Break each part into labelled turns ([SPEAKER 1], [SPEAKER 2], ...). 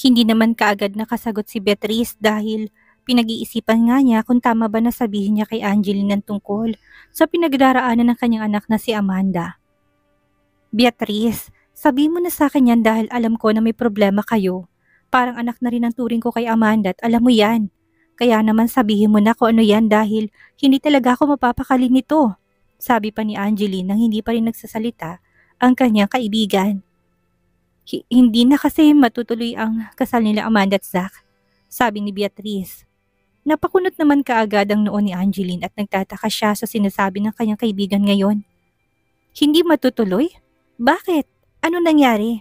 [SPEAKER 1] Hindi naman kaagad nakasagot si Beatrice dahil pinag-iisipan nga niya kung tama ba na sabihin niya kay Angeline ng tungkol sa pinagdaraanan ng kanyang anak na si Amanda. Beatrice, sabi mo na sa akin yan dahil alam ko na may problema kayo. Parang anak na rin ang turing ko kay Amanda at alam mo yan. Kaya naman sabihin mo na kung ano yan dahil hindi talaga ako mapapakali nito. Sabi pa ni Angeline nang hindi pa rin nagsasalita ang kanyang kaibigan. Hindi na kasi matutuloy ang kasal nila Amanda at Zach, sabi ni Beatrice. Napakunot naman kaagad ang noo ni Angeline at nagtataka siya sa sinasabi ng kanyang kaibigan ngayon. Hindi matutuloy? Bakit? Ano nangyari?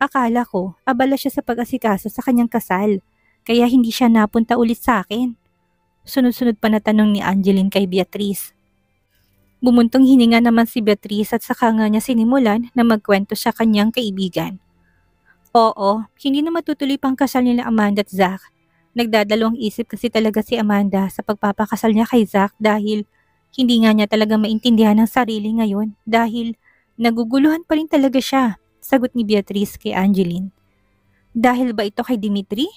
[SPEAKER 1] Akala ko abala siya sa pag-asikaso sa kanyang kasal, kaya hindi siya napunta ulit sa akin. Sunod-sunod pa na tanong ni Angeline kay Beatrice. Bumuntong hininga naman si Beatrice at saka nga niya sinimulan na magkwento sa kanyang kaibigan. Oo, hindi na matutuloy pang kasal nila Amanda at Zach. Nagdadalawang isip kasi talaga si Amanda sa pagpapakasal niya kay Zach dahil hindi nga niya talaga maintindihan ang sarili ngayon dahil naguguluhan pa rin talaga siya, sagot ni Beatrice kay Angeline. Dahil ba ito kay Dimitri?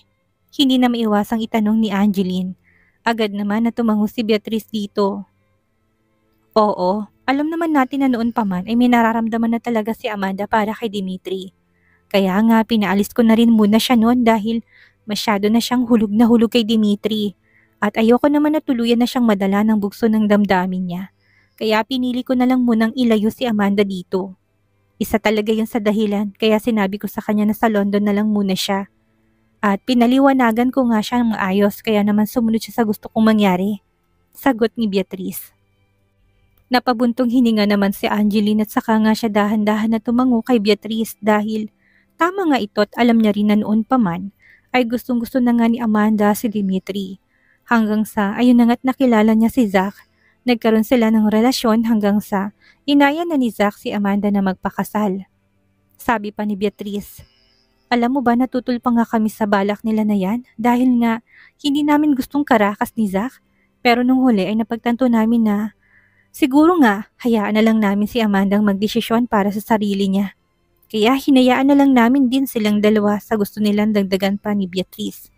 [SPEAKER 1] Hindi na maiwasang itanong ni Angeline. Agad naman na tumango si Beatrice dito. Oo, alam naman natin na noon pa man ay may nararamdaman na talaga si Amanda para kay Dimitri. Kaya nga pinaalis ko na rin muna siya noon dahil masyado na siyang hulog na hulog kay Dimitri. At ayoko naman na tuluyan na siyang madala ng bugso ng damdamin niya. Kaya pinili ko na lang munang ilayo si Amanda dito. Isa talaga yun sa dahilan kaya sinabi ko sa kanya na sa London na lang muna siya. At pinaliwanagan ko nga siya ng maayos kaya naman sumunod siya sa gusto kong mangyari. Sagot ni Beatrice. Napabuntong hininga naman si Angeline at saka nga siya dahan-dahan na tumango kay Beatrice dahil tama nga ito at alam niya rin na noon pa man ay gustong-gusto na nga ni Amanda si Dimitri. Hanggang sa ayun na nga't nakilala niya si Zach, nagkaroon sila ng relasyon hanggang sa inaya na ni Zach si Amanda na magpakasal. Sabi pa ni Beatrice, alam mo ba natutol pa nga kami sa balak nila na yan dahil nga hindi namin gustong karakas ni Zach pero nung huli ay napagtanto namin na siguro nga, hayaan na lang namin si Amanda ang magdesisyon para sa sarili niya. Kaya hinayaan na lang namin din silang dalawa sa gusto nilang dagdagan pa ni Beatrice.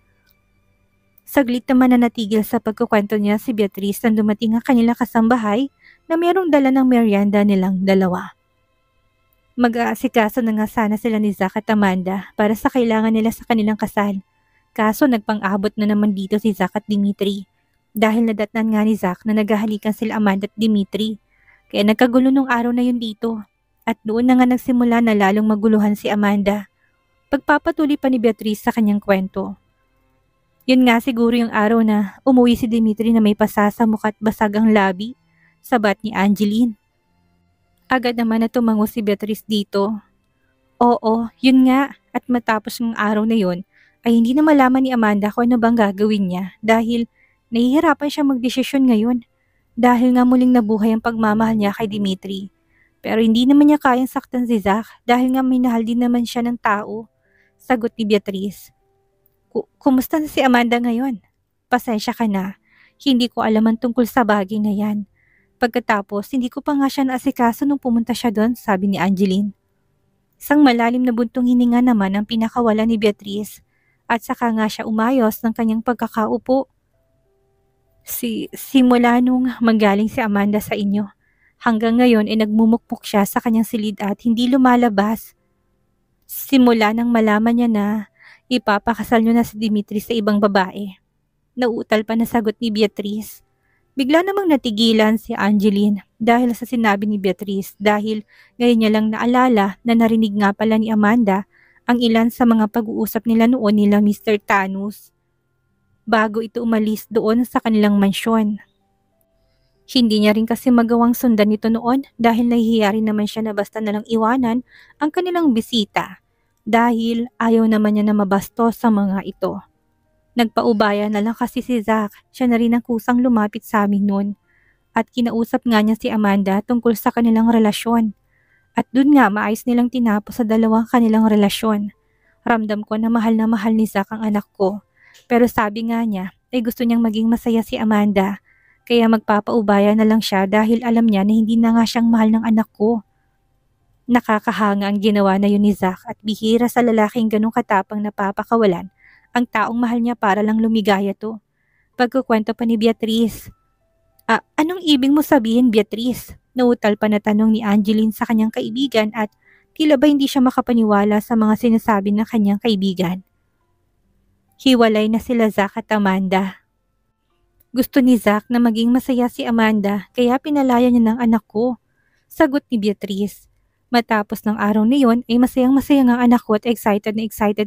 [SPEAKER 1] Saglit naman na natigil sa pagkukwento niya si Beatrice nang dumating ang kanilang kasambahay na mayroong dala ng merienda nilang dalawa. Mag-aasikaso na nga sana sila ni Zach at Amanda para sa kailangan nila sa kanilang kasal. Kaso nagpang-abot na naman dito si Zach at Dimitri. Dahil nadatnan nga ni Zach na naghahalikan sila Amanda at Dimitri. Kaya nagkagulo nung araw na yun dito. At doon na nga nagsimula na lalong maguluhan si Amanda. Pagpapatuloy pa ni Beatrice sa kanyang kwento. Yun nga siguro yung araw na umuwi si Dimitri na may pasa sa mukha at basag ang labi, sabat ni Angeline. Agad naman na tumango si Beatrice dito. Oo, yun nga at matapos ng araw na yun ay hindi na malaman ni Amanda kung ano bang gagawin niya dahil nahihirapan siya magdesisyon ngayon dahil nga muling nabuhay ang pagmamahal niya kay Dimitri. Pero hindi naman niya kayang saktan si Zach dahil nga minahal din naman siya ng tao, sagot ni Beatrice. Kumusta na si Amanda ngayon? Pasensya ka na, hindi ko alam ang tungkol sa bagay na yan. Pagkatapos, hindi ko pa nga siya naasikaso nung pumunta siya doon, sabi ni Angeline. Isang malalim na buntong hininga naman ang pinakawala ni Beatrice at saka nga siya umayos ng kanyang pagkakaupo. Simula nung manggaling si Amanda sa inyo, hanggang ngayon ay nagmumukpok siya sa kanyang silid at hindi lumalabas. Simula nang malaman niya na ipapakasal niyo na si Dimitri sa ibang babae. Nauutal pa na sagot ni Beatrice. Bigla namang natigilan si Angeline dahil sa sinabi ni Beatrice dahil ngayon niya lang naalala na narinig nga pala ni Amanda ang ilan sa mga pag-uusap nila noon nila Mr. Thanos bago ito umalis doon sa kanilang mansyon. Hindi niya rin kasi magawang sundan ito noon dahil nahihiya rin naman siya na basta nalang iwanan ang kanilang bisita dahil ayaw naman niya na mabastos sa mga ito. Nagpaubaya na lang kasi si Zach, siya na rin ang kusang lumapit sa amin noon at kinausap nga niya si Amanda tungkol sa kanilang relasyon. At dun nga maayos nilang tinapos sa dalawang kanilang relasyon. Ramdam ko na mahal ni Zach ang anak ko. Pero sabi nga niya ay gusto niyang maging masaya si Amanda. Kaya magpapaubaya na lang siya dahil alam niya na hindi na nga siyang mahal ng anak ko. Nakakahanga ang ginawa na yun ni Zack at bihira sa lalaking ganong katapang napapakawalan ang taong mahal niya para lang lumigaya to. Pagkukwento pa ni Beatrice. Anong ibig mo sabihin, Beatrice? Nautal pa na tanong ni Angeline sa kanyang kaibigan at tila ba hindi siya makapaniwala sa mga sinasabi ng kanyang kaibigan. Hiwalay na sila Zack at Amanda. Gusto ni Zack na maging masaya si Amanda kaya pinalaya niya ng anak ko. Sagot ni Beatrice. Matapos ng araw na yon ay masayang-masaya ang anak ko at excited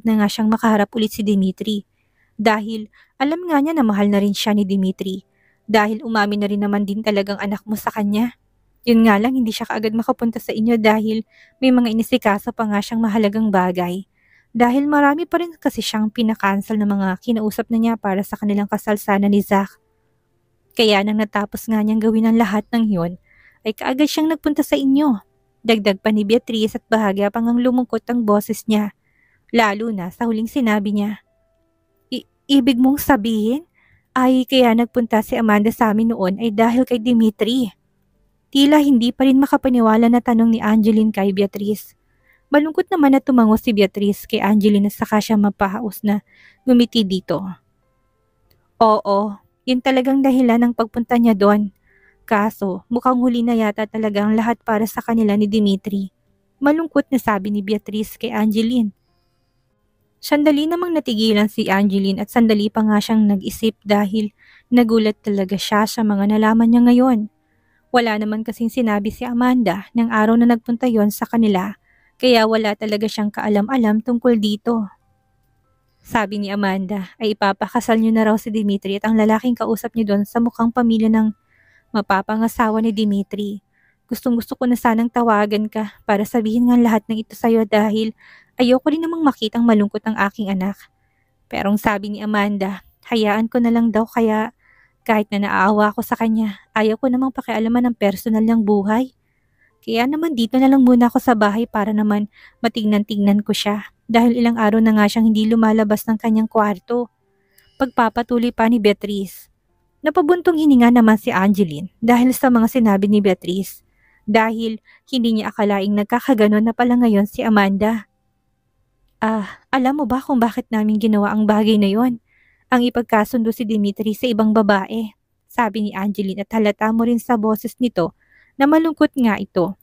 [SPEAKER 1] na nga siyang makaharap ulit si Dimitri. Dahil alam nga niya na mahal na rin siya ni Dimitri. Dahil umamin na rin naman din talagang anak mo sa kanya. Yun nga lang hindi siya kaagad makapunta sa inyo dahil may mga inisikaso pa nga siyang mahalagang bagay. Dahil marami pa rin kasi siyang pinakansel na mga kinausap na niya para sa kanilang kasal sana ni Zack. Kaya nang natapos nga niyang gawin ang lahat ng yun, ay kaagad siyang nagpunta sa inyo. Dagdag pa ni Beatrice at bahagya pang ang lumungkot ang boses niya. Lalo na sa huling sinabi niya. Ibig mong sabihin? Ay kaya nagpunta si Amanda sa amin noon ay dahil kay Dimitri. Tila hindi pa rin makapaniwala na tanong ni Angeline kay Beatrice. Malungkot naman na tumango si Beatrice kay Angeline at saka siya mapahaos na ngumiti dito. Oo, yun talagang dahilan ng pagpunta niya doon. Kaso, mukhang huli na yata talaga ang lahat para sa kanila ni Dimitri. Malungkot na sabi ni Beatrice kay Angeline. Sandali namang natigilan si Angeline at sandali pa nga siyang nag-isip dahil nagulat talaga siya sa mga nalaman niya ngayon. Wala naman kasing sinabi si Amanda ng araw na nagpunta yon sa kanila, kaya wala talaga siyang kaalam-alam tungkol dito. Sabi ni Amanda ay ipapakasal niyo na raw si Dimitri at ang lalaking kausap niyo doon sa mukhang pamilya ng mapapangasawa ni Dimitri. Gustong-gusto ko na sanang tawagan ka para sabihin nga lahat ng ito sa'yo dahil ayoko rin namang makitang malungkot ang aking anak. Pero ang sabi ni Amanda, hayaan ko na lang daw kaya kahit na naaawa ako sa kanya, ayaw ko namang pakialaman ng personal niyang buhay. Kaya naman dito na lang muna ako sa bahay para naman matignan-tignan ko siya dahil ilang araw na nga siyang hindi lumalabas ng kanyang kwarto. Pagpapatuloy pa ni Beatrice. Napabuntong hininga naman si Angeline dahil sa mga sinabi ni Beatrice. Dahil hindi niya akalaing nagkakaganon na pala ngayon si Amanda. Alam mo ba kung bakit namin ginawa ang bagay na yon? Ang ipagkasundo si Dimitri sa ibang babae. Sabi ni Angeline at halata mo rin sa boses nito na malungkot nga ito.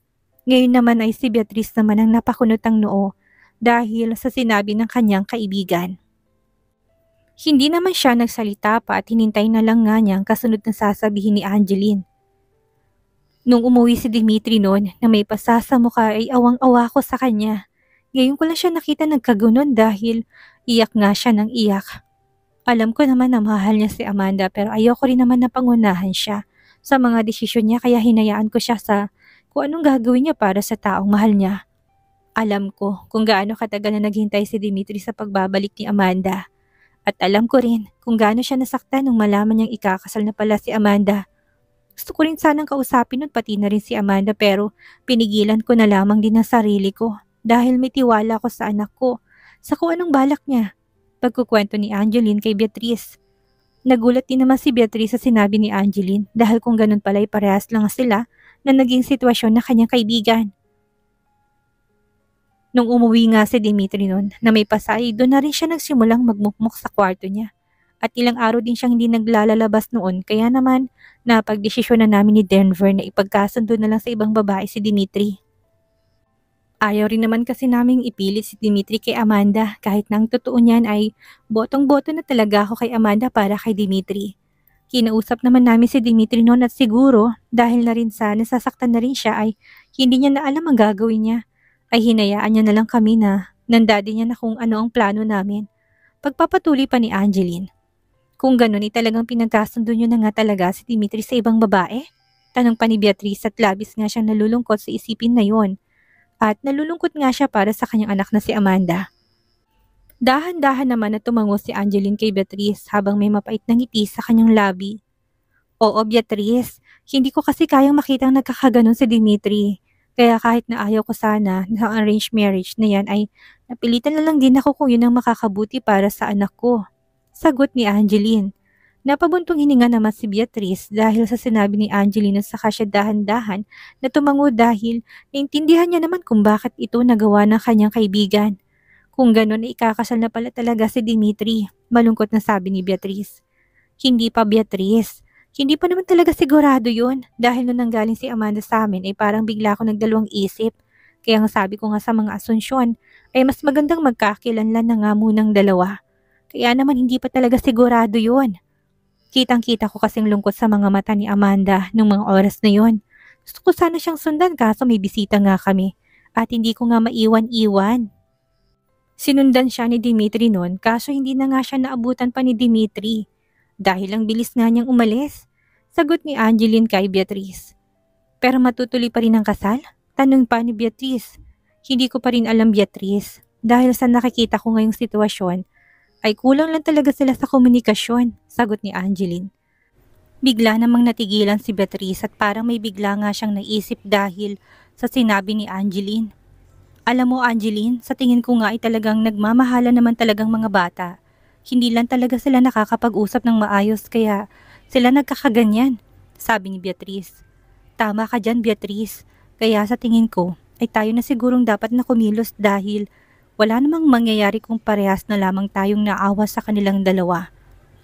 [SPEAKER 1] Ngayon naman ay si Beatrice naman ang napakunot ang noo dahil sa sinabi ng kanyang kaibigan. Hindi naman siya nagsalita pa at hinintay na lang nga niya ang kasunod na sasabihin ni Angeline. Nung umuwi si Dimitri noon na may pasa sa mukha ay awang-awa ko sa kanya. Ngayon ko lang siya nakita nagkagunon dahil iyak nga siya ng iyak. Alam ko naman na mahal niya si Amanda pero ayoko rin naman na pangunahan siya sa mga desisyon niya kaya hinayaan ko siya sa kung anong gagawin niya para sa taong mahal niya. Alam ko kung gaano katagal na naghintay si Dimitri sa pagbabalik ni Amanda. At alam ko rin kung gaano siya nasaktan nung malaman niyang ikakasal na pala si Amanda. Gusto ko rin sanang kausapin nun pati na rin si Amanda pero pinigilan ko na lamang din ang sarili ko dahil may tiwala ko sa anak ko sa kung anong balak niya. Pagkukwento ni Angeline kay Beatrice. Nagulat din naman si Beatrice sa sinabi ni Angeline dahil kung ganun pala ay parehas lang sila na naging sitwasyon na kanyang kaibigan. Nung umuwi nga si Dimitri noon na may pasay, doon na rin siya nagsimulang magmukmuk sa kwarto niya. At ilang araw din siyang hindi naglalabas noon kaya naman napagdesisyon na namin ni Denver na ipagkasundo na lang sa ibang babae si Dimitri. Ayaw rin naman kasi naming ipilit si Dimitri kay Amanda kahit na ang totoo niyan ay botong-boto na talaga ako kay Amanda para kay Dimitri. Kinausap naman namin si Dimitri noon at siguro dahil na rin sa nasasaktan na rin siya ay hindi niya na alam ang gagawin niya. Ay hinayaan niya na lang kami na nandadi niya na kung ano ang plano namin. Pagpapatuloy pa ni Angeline. Kung ganun ay talagang pinagkasundo niyo na nga talaga si Dimitri sa ibang babae? Tanong pa ni Beatrice at labis nga siyang nalulungkot sa isipin na yon. At nalulungkot nga siya para sa kanyang anak na si Amanda. Dahan-dahan naman na tumango si Angeline kay Beatrice habang may mapait na ngiti sa kanyang labi. Oo Beatrice, hindi ko kasi kayang makitang nagkakaganon si Dimitri. Kaya kahit na ayaw ko sana ng arranged marriage na yan ay napilitan na lang din ako kung yun ang makakabuti para sa anak ko. Sagot ni Angeline. Napabuntong hininga naman si Beatrice dahil sa sinabi ni Angeline at saka siya dahan-dahan na tumango dahil naintindihan niya naman kung bakit ito nagawa ng kanyang kaibigan. Kung gano'n ay ikakasal na pala talaga si Dimitri, malungkot na sabi ni Beatrice. Hindi pa, Beatrice. Hindi pa naman talaga sigurado yun dahil nung nanggaling si Amanda sa amin ay parang bigla ako nagdalawang isip. Kaya nga sabi ko nga sa mga Asunsyon ay mas magandang magkakilanlan na nga munang dalawa. Kaya naman hindi pa talaga sigurado yun. Kitang-kita ko kasing lungkot sa mga mata ni Amanda nung mga oras na yun. Gusto ko sana siyang sundan kaso may bisita nga kami at hindi ko nga maiwan-iwan. Sinundan siya ni Dimitri noon kaso hindi na nga siya naabutan pa ni Dimitri. Dahil ang bilis nga niyang umalis. Sagot ni Angeline kay Beatrice. Pero matutuloy pa rin ang kasal? Tanong pa ni Beatrice. Hindi ko pa rin alam, Beatrice. Dahil sa nakikita ko ngayong sitwasyon, ay kulang lang talaga sila sa komunikasyon, sagot ni Angeline. Bigla namang natigilan si Beatrice at parang may bigla nga siyang naisip dahil sa sinabi ni Angeline. Alam mo, Angeline, sa tingin ko nga ay talagang nagmamahala naman talagang mga bata. Hindi lang talaga sila nakakapag-usap ng maayos kaya sila nagkakaganyan, sabi ni Beatrice. Tama ka dyan, Beatrice. Kaya sa tingin ko ay tayo na sigurong dapat na kumilos dahil wala namang mangyayari kung parehas na lamang tayong naawa sa kanilang dalawa.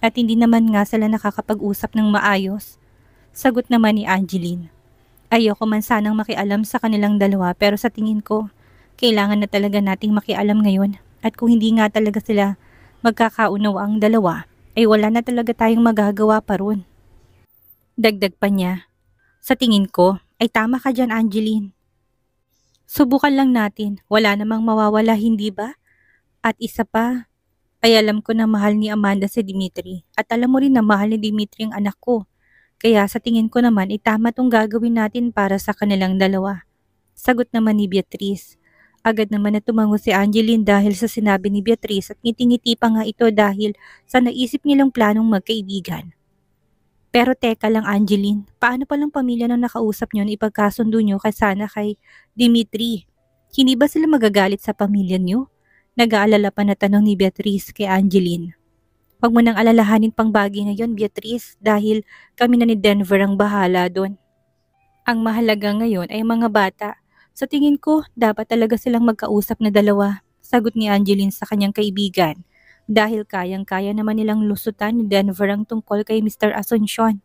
[SPEAKER 1] At hindi naman nga sila nakakapag-usap ng maayos. Sagot naman ni Angeline. Ayoko man sanang makialam sa kanilang dalawa pero sa tingin ko, kailangan na talaga nating makialam ngayon at kung hindi nga talaga sila magkakaunawa ang dalawa, ay wala na talaga tayong magagawa pa ron. Dagdag pa niya, sa tingin ko ay tama ka dyan, Angeline. Subukan lang natin, wala namang mawawala, hindi ba? At isa pa, ay alam ko na mahal ni Amanda si Dimitri at alam mo rin na mahal ni Dimitri ang anak ko. Kaya sa tingin ko naman ay tama tong gagawin natin para sa kanilang dalawa. Sagot naman ni Beatrice. Agad naman na tumango si Angeline dahil sa sinabi ni Beatrice at ngiti-ngiti pa nga ito dahil sa naisip nilang planong magkaibigan. Pero teka lang, Angeline, paano palang pamilya ng nakausap niyo na ipagkasundo niyo sana kay Dimitri? Hindi ba sila magagalit sa pamilya niyo? Nag-aalala pa na tanong ni Beatrice kay Angeline. Huwag mo nang alalahanin pang bagay ngayon, Beatrice, dahil kami na ni Denver ang bahala doon. Ang mahalaga ngayon ay mga bata. Sa tingin ko, dapat talaga silang magkausap na dalawa, sagot ni Angeline sa kanyang kaibigan. Dahil kayang-kaya naman nilang lusutan ni Denver ang tungkol kay Mr. Asuncion.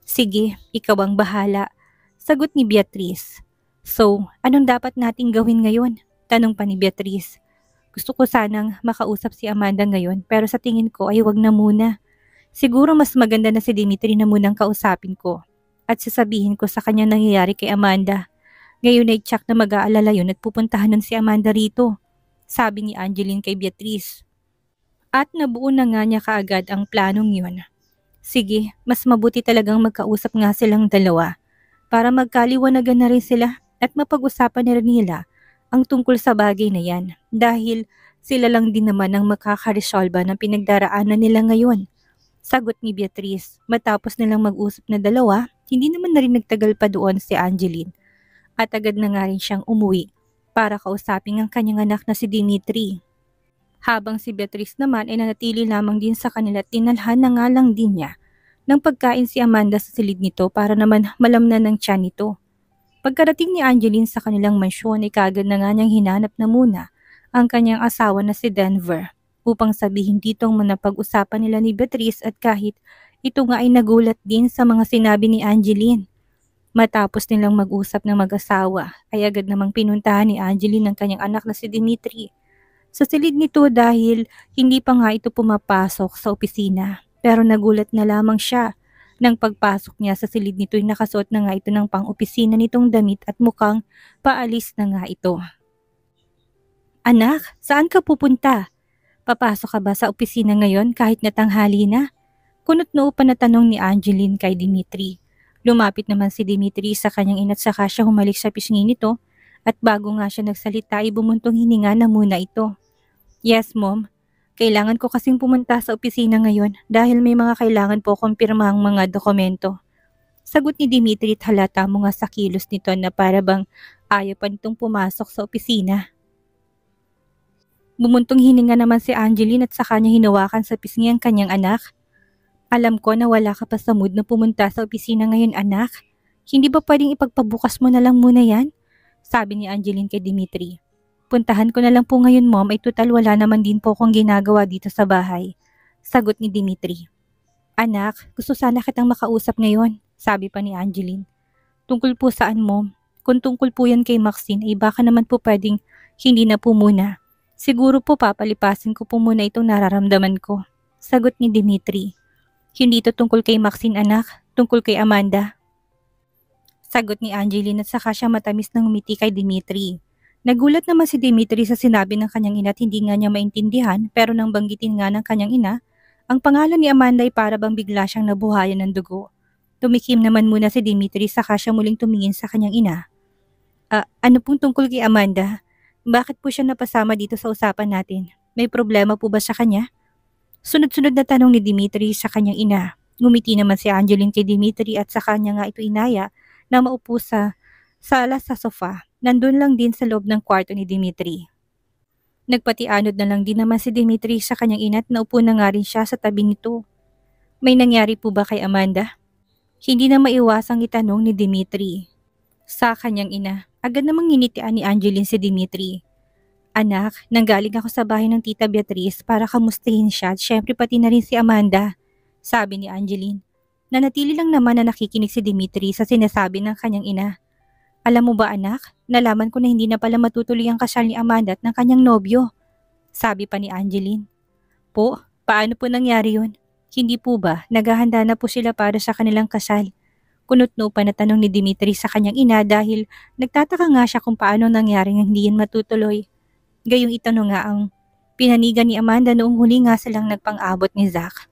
[SPEAKER 1] Sige, ikaw ang bahala, sagot ni Beatrice. So, anong dapat nating gawin ngayon? Tanong pa ni Beatrice. Gusto ko sanang makausap si Amanda ngayon pero sa tingin ko ay wag na muna. Siguro mas maganda na si Dimitri na munang kausapin ko at sasabihin ko sa kanya nangyayari kay Amanda. Ngayon ay tsak na mag-aalala yun at pupuntahan nun si Amanda rito, sabi ni Angeline kay Beatrice. At nabuo na nga niya kaagad ang planong yun. Sige, mas mabuti talagang magkausap nga silang dalawa para magkaliwanagan na rin sila at mapag-usapan na rin nila ang tungkol sa bagay na yan dahil sila lang din naman ang makakaresolba ng pinagdaraanan nila ngayon. Sagot ni Beatrice, matapos nilang mag-usap na dalawa, hindi naman na rin nagtagal pa doon si Angeline. At agad na nga rin siyang umuwi para kausapin ang kanyang anak na si Dimitri. Habang si Beatrice naman ay nanatili lamang din sa kanila at tinalhan na nga lang din niya ng pagkain si Amanda sa silid nito para naman malamnan ng tiyan nito. Pagkarating ni Angeline sa kanilang mansyon ay kaagad na nga niyang hinanap na muna ang kanyang asawa na si Denver upang sabihin ditong manapag-usapan nila ni Beatrice at kahit ito nga ay nagulat din sa mga sinabi ni Angeline. Matapos nilang mag-usap ng mag-asawa ay agad namang pinuntahan ni Angeline ang kanyang anak na si Dimitri. Sa silid nito dahil hindi pa nga ito pumapasok sa opisina pero nagulat na lamang siya nang pagpasok niya sa silid nito ay nakasuot na nga ito ng pang-opisina nitong damit at mukhang paalis na nga ito. Anak, saan ka pupunta? Papasok ka ba sa opisina ngayon kahit natanghali na? Kunot-noo pa na tanong ni Angeline kay Dimitri. Lumapit naman si Dimitri sa kanyang ina't saka siya humalik sa pisngi nito at bago nga siya nagsalita ay bumuntong hininga na muna ito. Yes, Mom. Kailangan ko kasing pumunta sa opisina ngayon dahil may mga kailangan po akong pirmahang mga dokumento. Sagot ni Dimitri at halata mo nga sa kilos nito na para bang ayaw pa nitong pumasok sa opisina. Bumuntong hininga naman si Angeline at saka niya hinawakan sa pisngi ang kanyang anak. Alam ko na wala ka pa sa mood na pumunta sa opisina ngayon, anak. Hindi ba pwedeng ipagpabukas mo na lang muna yan? Sabi ni Angeline kay Dimitri. Puntahan ko na lang po ngayon, Mom, ay total wala naman din po akong ginagawa dito sa bahay. Sagot ni Dimitri. Anak, gusto sana kitang makausap ngayon, sabi pa ni Angeline. Tungkol po saan, Mom? Kung tungkol po yan kay Maxine ay baka naman po pwedeng hindi na po muna. Siguro po papalipasin ko po muna itong nararamdaman ko. Sagot ni Dimitri. Hindi ito tungkol kay Maxine, anak, tungkol kay Amanda. Sagot ni Angeline at saka siya matamis na ngumiti kay Dimitri. Nagulat naman si Dimitri sa sinabi ng kanyang ina at hindi nga niya maintindihan pero nang banggitin nga ng kanyang ina, ang pangalan ni Amanda ay para bang bigla siyang nabuhayan ng dugo. Tumikim naman muna si Dimitri saka siya muling tumingin sa kanyang ina. Ano pong tungkol kay Amanda? Bakit po siya napasama dito sa usapan natin? May problema po ba sa kanya? Sunod-sunod na tanong ni Dimitri sa kanyang ina. Ngumiti naman si Angeline kay Dimitri at sa kanya nga ito inaya na maupo sa sala sa sofa. Nandun lang din sa loob ng kwarto ni Dimitri. Nagpatianod na lang din naman si Dimitri sa kanyang ina at naupo na nga rin siya sa tabi nito. May nangyari po ba kay Amanda? Hindi na maiwasang itanong ni Dimitri. Sa kanyang ina, agad namang nginitian ni Angeline si Dimitri. Anak, nanggaling ako sa bahay ng Tita Beatrice para kamustahin siya at syempre pati na rin si Amanda, sabi ni Angeline. Nanatili lang naman na nakikinig si Dimitri sa sinasabi ng kanyang ina. Alam mo ba anak, nalaman ko na hindi na pala matutuloy ang kasal ni Amanda at ng kanyang nobyo, sabi pa ni Angeline. Po, paano po nangyari yun? Hindi po ba, naghahanda na po sila para sa kanilang kasal? Kunot-no pa na tanong ni Dimitri sa kanyang ina dahil nagtataka nga siya kung paano nangyari ng hindi yan matutuloy. Gayong itanong nga ang pinanigan ni Amanda noong huli nga silang nagpang-abot ni Zach.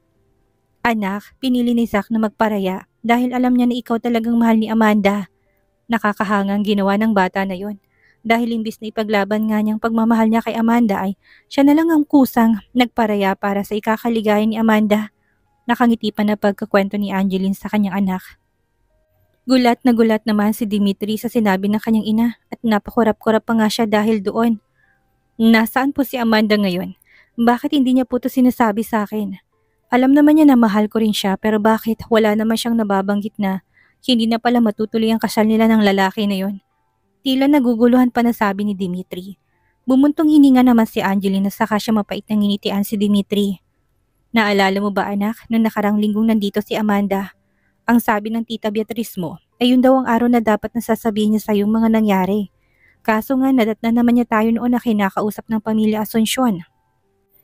[SPEAKER 1] Anak, pinili ni Zach na magparaya dahil alam niya na ikaw talagang mahal ni Amanda. Nakakahangang ginawa ng bata na yon. Dahil imbis na ipaglaban nga niyang pagmamahal niya kay Amanda ay siya na lang ang kusang nagparaya para sa ikakaligaya ni Amanda. Nakangiti pa na pagkakwento ni Angeline sa kanyang anak. Gulat naman si Dimitri sa sinabi ng kanyang ina at napakurap-kurap pa nga siya dahil doon. Nasaan po si Amanda ngayon? Bakit hindi niya po ito sinasabi sa akin? Alam naman niya na mahal ko rin siya pero bakit wala naman siyang nababanggit na hindi na pala matutuloy ang kasal nila ng lalaki na yon? Tila naguguluhan pa na sabi ni Dimitri. Bumuntong hininga naman si Angeline na saka siya mapait na nginitian si Dimitri. Naalala mo ba anak, nung nakarang linggong nandito si Amanda? Ang sabi ng Tita Beatrice mo ay yun daw ang araw na dapat nasasabihin niya sa yung mga nangyari. Kaso nga nadatna naman niya tayo noon na kinakausap ng pamilya Asuncion.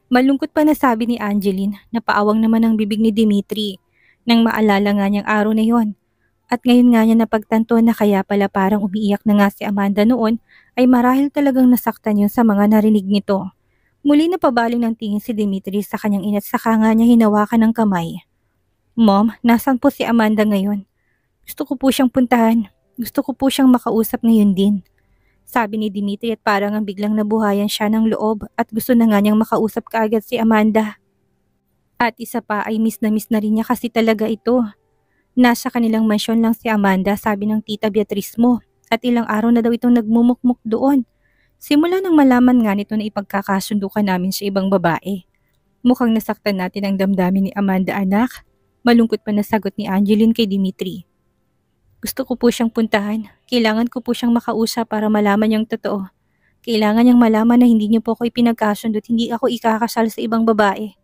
[SPEAKER 1] Malungkot pa nasabi ni Angeline na paawang naman ang bibig ni Dimitri nang maalala nga niyang araw na yon. At ngayon nga niya napagtanto na kaya pala parang umiiyak na nga si Amanda noon ay marahil talagang nasaktan yun sa mga narinig nito. Muli na pabaling ng tingin si Dimitri sa kanyang ina at saka nga niya hinawakan ng kamay. Mom, nasan po si Amanda ngayon? Gusto ko po siyang puntahan. Gusto ko po siyang makausap ngayon din. Sabi ni Dimitri at parang ang biglang nabuhayan siya ng loob at gusto na nga niyang makausap kaagad si Amanda. At isa pa ay miss na rin niya kasi talaga ito. Nasa kanilang mansyon lang si Amanda, sabi ng Tita Beatrice mo, at ilang araw na daw itong nagmumukmuk doon. Simula nang malaman nga nito na ipagkakasundo ka namin sa ibang babae. Mukhang nasaktan natin ang damdamin ni Amanda anak, malungkot pa na sagot ni Angeline kay Dimitri. Gusto ko po siyang puntahan. Kailangan ko po siyang makausap para malaman niyang totoo. Kailangan niyang malaman na hindi niyo po ako ipinagkasundo at hindi ako ikakasal sa ibang babae.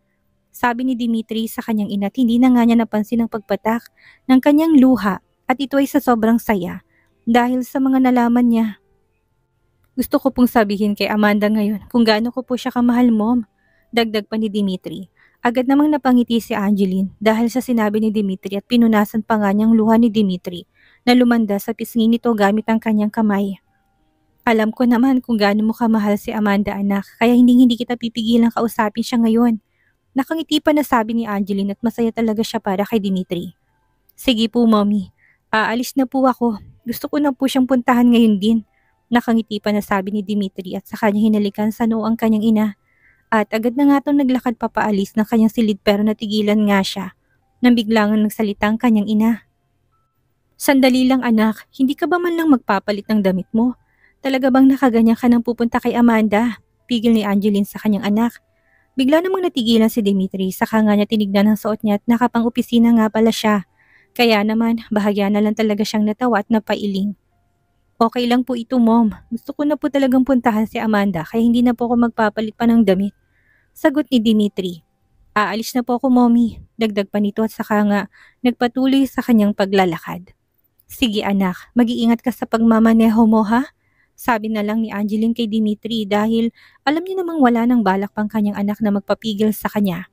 [SPEAKER 1] Sabi ni Dimitri sa kanyang ina at hindi na nga niya napansin ang pagpatak ng kanyang luha at ito ay sa sobrang saya dahil sa mga nalaman niya. Gusto ko pong sabihin kay Amanda ngayon kung gaano ko po siya kamahal, Mom. Dagdag pa ni Dimitri. Agad namang napangiti si Angeline dahil sa sinabi ni Dimitri at pinunasan pa nga niyang luha ni Dimitri na lumanda sa pisngi nito gamit ang kanyang kamay. Alam ko naman kung gaano mo kamahal si Amanda anak kaya hindi kita pipigilang kausapin siya ngayon. Nakangiti pa na sabi ni Angeline at masaya talaga siya para kay Dimitri. Sige po mommy, aalis na po ako. Gusto ko na po siyang puntahan ngayon din. Nakangiti pa na sabi ni Dimitri at sa kanya hinalikan sa noo ang kanyang ina. At agad na nga itong naglakad papaalis ng kanyang silid pero natigilan nga siya. Nang biglang nagsalita ang kanyang ina. Sandali lang anak, hindi ka ba man lang magpapalit ng damit mo? Talaga bang nakaganyan ka nang pupunta kay Amanda? Pigil ni Angeline sa kanyang anak. Bigla namang natigilan si Dimitri, saka nga niya tinignan ang suot niya at nakapang-opisina nga pala siya. Kaya naman, bahagya na lang talaga siyang natawa at napailing. Okay lang po ito, Mom. Gusto ko na po talagang puntahan si Amanda kaya hindi na po ako magpapalit pa ng damit. Sagot ni Dimitri. Aalis na po ako, Mommy. Dagdag pa nito at saka nga nagpatuloy sa kanyang paglalakad. Sige anak, mag-iingat ka sa pagmamaneho mo ha? Sabi na lang ni Angeline kay Dimitri dahil alam niya namang wala nang balak pang kanyang anak na magpapigil sa kanya.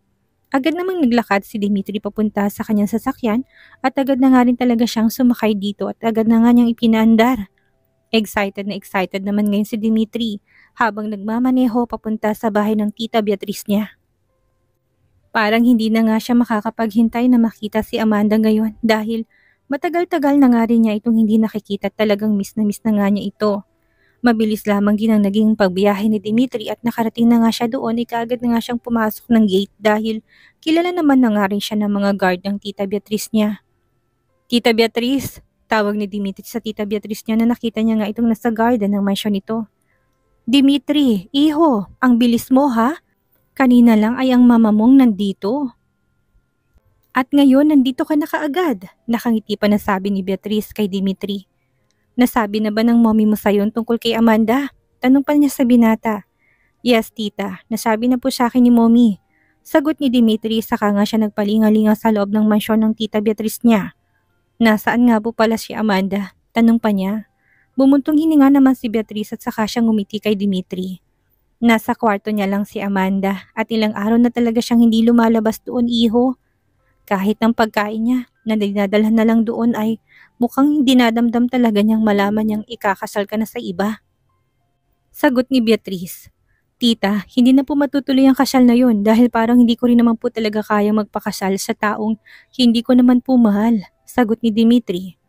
[SPEAKER 1] Agad namang naglakad si Dimitri papunta sa kanyang sasakyan at agad na nga rin talaga siyang sumakay dito at agad na nga niyang ipinaandar. Excited naman ngayon si Dimitri habang nagmamaneho papunta sa bahay ng tita Beatrice niya. Parang hindi na nga siya makakapaghintay na makita si Amanda ngayon dahil matagal-tagal na nga rin niya itong hindi nakikita at talagang miss na nga niya ito. Mabilis lamang din ang naging pagbiyahe ni Dimitri at nakarating na nga siya doon ay kaagad na nga siyang pumasok ng gate dahil kilala naman na nga rin siya ng mga guard ng tita Beatrice niya. Tita Beatrice, tawag ni Dimitri sa tita Beatrice niya na nakita niya nga itong nasa garden ng mansyon nito. Dimitri, iho, ang bilis mo ha? Kanina lang ay ang mama mong nandito. At ngayon nandito ka na kaagad, nakangiti pa na sabi ni Beatrice kay Dimitri. Nasabi na ba ng mommy mo sayon tungkol kay Amanda? Tanong pa niya sa binata. Yes tita, nasabi na po sa akin ni mommy. Sagot ni Dimitri saka nga siya nagpalingalinga sa loob ng mansyon ng tita Beatrice niya. Nasaan nga po pala si Amanda? Tanong pa niya. Bumuntong hininga naman si Beatrice at saka siya ngumiti kay Dimitri. Nasa kwarto niya lang si Amanda at ilang araw na talaga siyang hindi lumalabas doon iho. Kahit ang pagkain niya na dinadalhan na lang doon ay mukhang dinadamdam talaga niyang malaman niyang ikakasal ka na sa iba. Sagot ni Beatrice. Tita, hindi na po matutuloy ang kasal na yun dahil parang hindi ko rin naman po talaga kayang magpakasal sa taong hindi ko naman po mahal. Sagot ni Dimitri.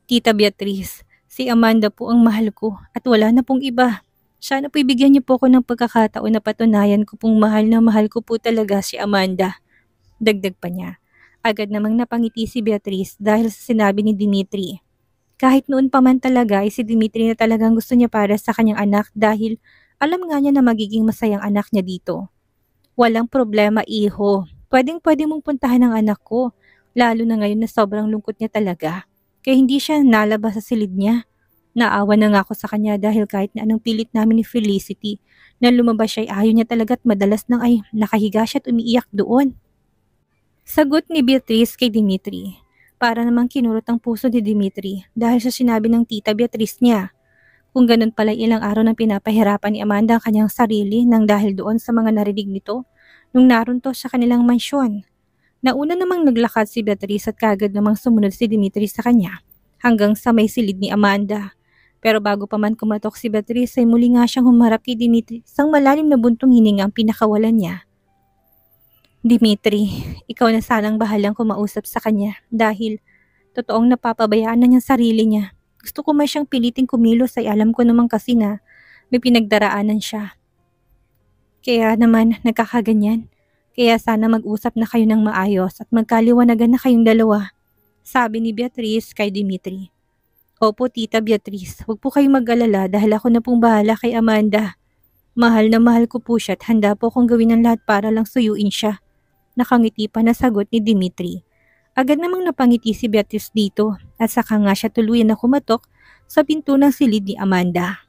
[SPEAKER 1] Tita Beatrice, si Amanda po ang mahal ko at wala na pong iba. Sana po ibigyan niyo po ako ng pagkakataon na patunayan ko pong mahal na mahal ko po talaga si Amanda. Dagdag pa niya. Agad namang napangiti si Beatrice dahil sa sinabi ni Dimitri. Kahit noon pa man talaga ay si Dimitri na talagang gusto niya para sa kanyang anak dahil alam nga niya na magiging masayang anak niya dito. Walang problema iho. Pwedeng-pwede mong puntahan ang anak ko. Lalo na ngayon na sobrang lungkot niya talaga. Kaya hindi siya nalabas sa silid niya. Naawa na nga ako sa kanya dahil kahit na anong pilit namin ni Felicity na lumabas siya ay ayaw niya talaga at madalas nang ay nakahiga siya at umiiyak doon. Sagot ni Beatrice kay Dimitri. Para namang kinurot ang puso ni Dimitri dahil sa sinabi ng tita Beatrice niya. Kung ganun pala ilang araw nang pinapahirapan ni Amanda ang kanyang sarili nang dahil doon sa mga narinig nito nung narunto sa kanilang mansyon. Nauna namang naglakad si Beatrice at kagad namang sumunod si Dimitri sa kanya hanggang sa may silid ni Amanda. Pero bago pa man kumatok si Beatrice ay muli nga siyang humarap kay Dimitri isang malalim na buntong hininga ang pinakawalan niya. Dimitri, ikaw na sanang bahalang kumausap sa kanya dahil totoong napapabayaan na niyang sarili niya. Gusto ko man siyang piliting kumilos ay alam ko naman kasi na may pinagdaraanan siya. Kaya naman nagkakaganyan. Kaya sana mag-usap na kayo ng maayos at magkaliwanagan na kayong dalawa. Sabi ni Beatrice kay Dimitri. Opo, Tita Beatrice, huwag po kayong mag-alala dahil ako na pong bahala kay Amanda. Mahal na mahal ko po siya at handa po akong gawin ang lahat para lang suyuin siya. Nakangiti pa na sagot ni Dimitri. Agad namang napangiti si Beatrice dito at saka nga siya tuluyan na kumatok sa pinto ng silid ni Amanda.